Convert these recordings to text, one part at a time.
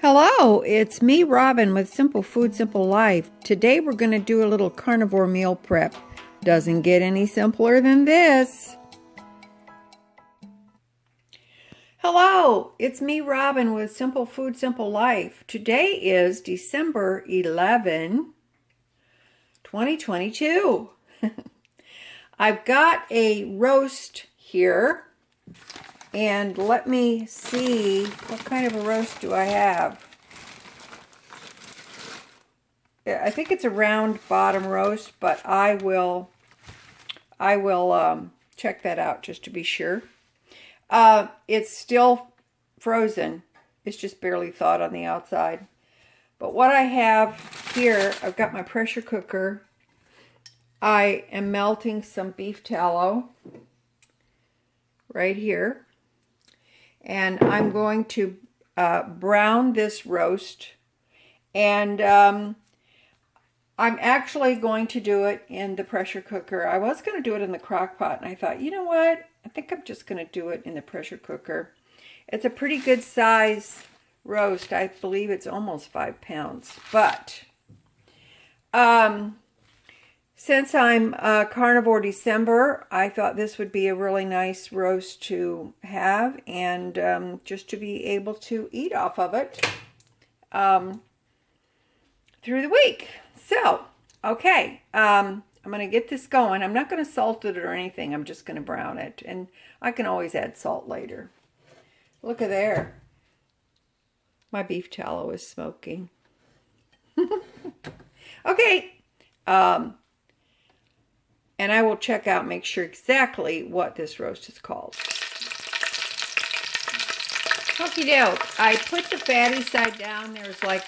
Hello, it's me, Robin, with Simple Food, Simple Life. Today we're going to do a little carnivore meal prep. Doesn't get any simpler than this. Hello, it's me, Robin, with Simple Food, Simple Life. Today is December 11, 2022. I've got a roast here. And let me see, what kind of a roast do I have? I think it's a round bottom roast, but I will check that out just to be sure. It's still frozen. It's just barely thawed on the outside. But what I have here, I've got my pressure cooker. I am melting some beef tallow right here. And I'm going to brown this roast, and I'm actually going to do it in the pressure cooker. I was going to do it in the crock pot, and I thought, you know what? I think I'm just going to do it in the pressure cooker. It's a pretty good size roast. I believe it's almost 5 pounds. But since I'm Carnivore December, I thought this would be a really nice roast to have and just to be able to eat off of it through the week. So, okay, I'm going to get this going. I'm not going to salt it or anything. I'm just going to brown it. And I can always add salt later. Look at there. My beef tallow is smoking. Okay. And I will check out, make sure exactly what this roast is called. Okie doke. I put the fatty side down. There's like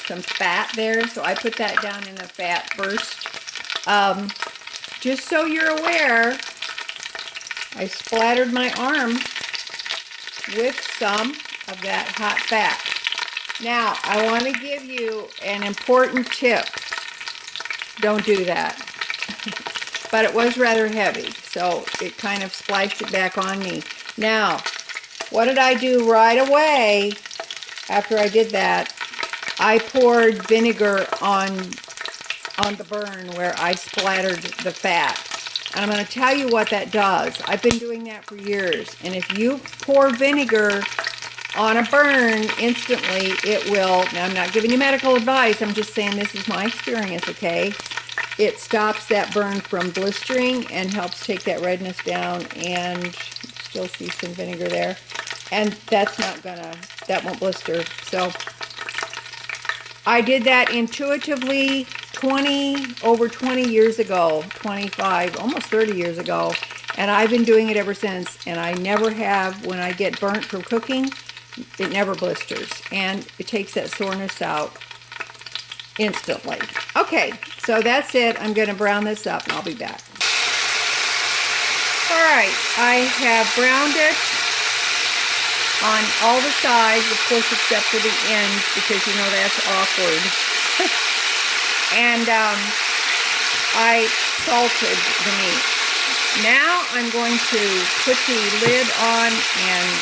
some fat there, so I put that down in the fat first. Just so you're aware, I splattered my arm with some of that hot fat. Now, I want to give you an important tip. Don't do that. But it was rather heavy, so it kind of splashed it back on me. Now, what did I do right away after I did that? I poured vinegar on the burn where I splattered the fat. And I'm going to tell you what that does. I've been doing that for years. And if you pour vinegar on a burn instantly, it will, now I'm not giving you medical advice, I'm just saying this is my experience, okay? It stops that burn from blistering and helps take that redness down, and you still see some vinegar there. And that's not gonna, that won't blister. So I did that intuitively over 20 years ago, 25, almost 30 years ago. And I've been doing it ever since. And I never have, when I get burnt from cooking, it never blisters. And it takes that soreness out instantly. Okay, so that's it. I'm going to brown this up and I'll be back. Alright, I have browned it on all the sides, of course, except for the end, because you know that's awkward. And I salted the meat. Now I'm going to put the lid on and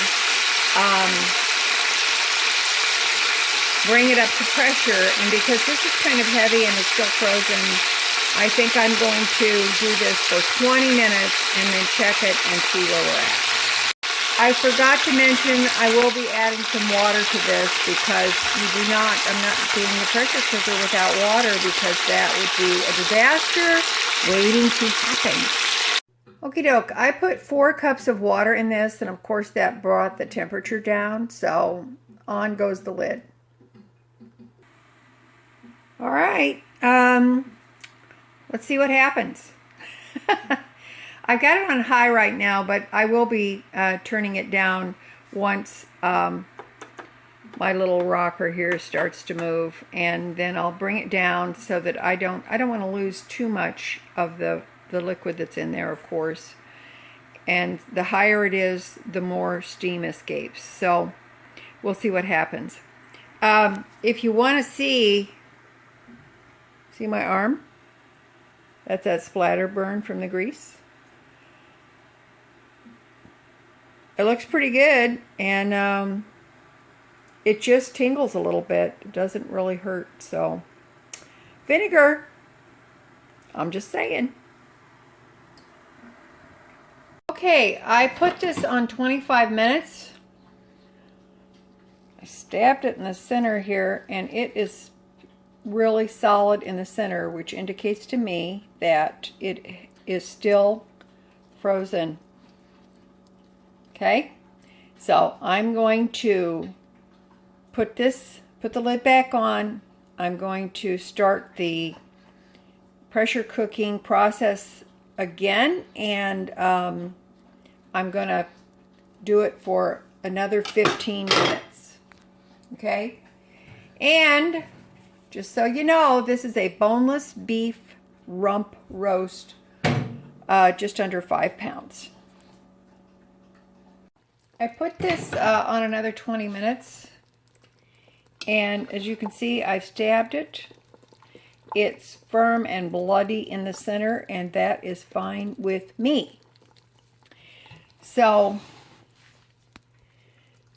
bring it up to pressure, and because this is kind of heavy and it's still frozen, I think I'm going to do this for 20 minutes and then check it and see where we're at. I forgot to mention I will be adding some water to this because I'm not doing the pressure cooker without water because that would be a disaster waiting to happen. Okie doke, I put 4 cups of water in this, and of course that brought the temperature down, so on goes the lid. All right, let's see what happens. I've got it on high right now, but I will be turning it down once my little rocker here starts to move, and then I'll bring it down so that I don't want to lose too much of the liquid that's in there, of course. And the higher it is, the more steam escapes. So we'll see what happens. If you want to see my arm? That's that splatter burn from the grease. It looks pretty good, and it just tingles a little bit. It doesn't really hurt. So vinegar, I'm just saying. Okay, I put this on 25 minutes. I stabbed it in the center here, and it is really solid in the center, which indicates to me that it is still frozen. Okay, so I'm going to put the lid back on. I'm going to start the pressure cooking process again, and I'm going to do it for another 15 minutes. Okay, and just so you know, this is a boneless beef rump roast, just under 5 pounds. I put this on another 20 minutes, and as you can see, I've stabbed it. It's firm and bloody in the center, and that is fine with me. So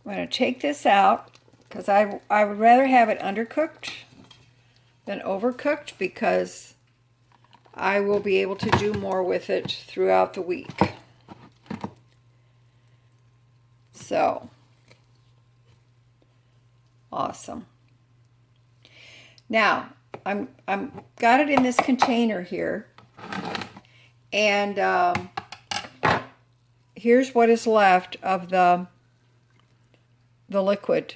I'm going to take this out, because I would rather have it undercooked than overcooked, because I will be able to do more with it throughout the week. So awesome. Now I'm got it in this container here, and here's what is left of the liquid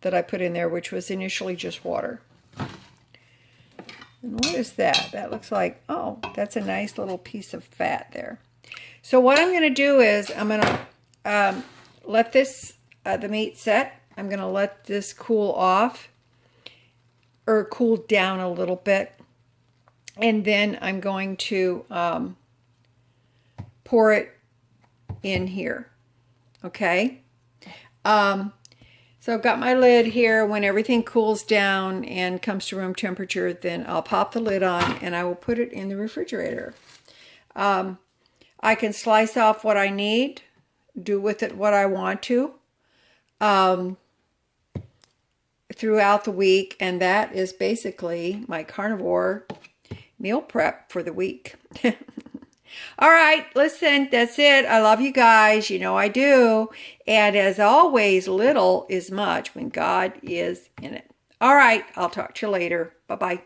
that I put in there, which was initially just water. And what is that? That looks like, oh, that's a nice little piece of fat there. So what I'm going to do is I'm going to let this, the meat set. I'm going to let this cool off, or cool down a little bit. And then I'm going to pour it in here. Okay. So I've got my lid here. When everything cools down and comes to room temperature, then I'll pop the lid on and I will put it in the refrigerator. I can slice off what I need, do with it what I want to throughout the week, and that is basically my carnivore meal prep for the week. All right, listen, that's it. I love you guys. You know I do. And as always, little is much when God is in it. All right, I'll talk to you later. Bye-bye.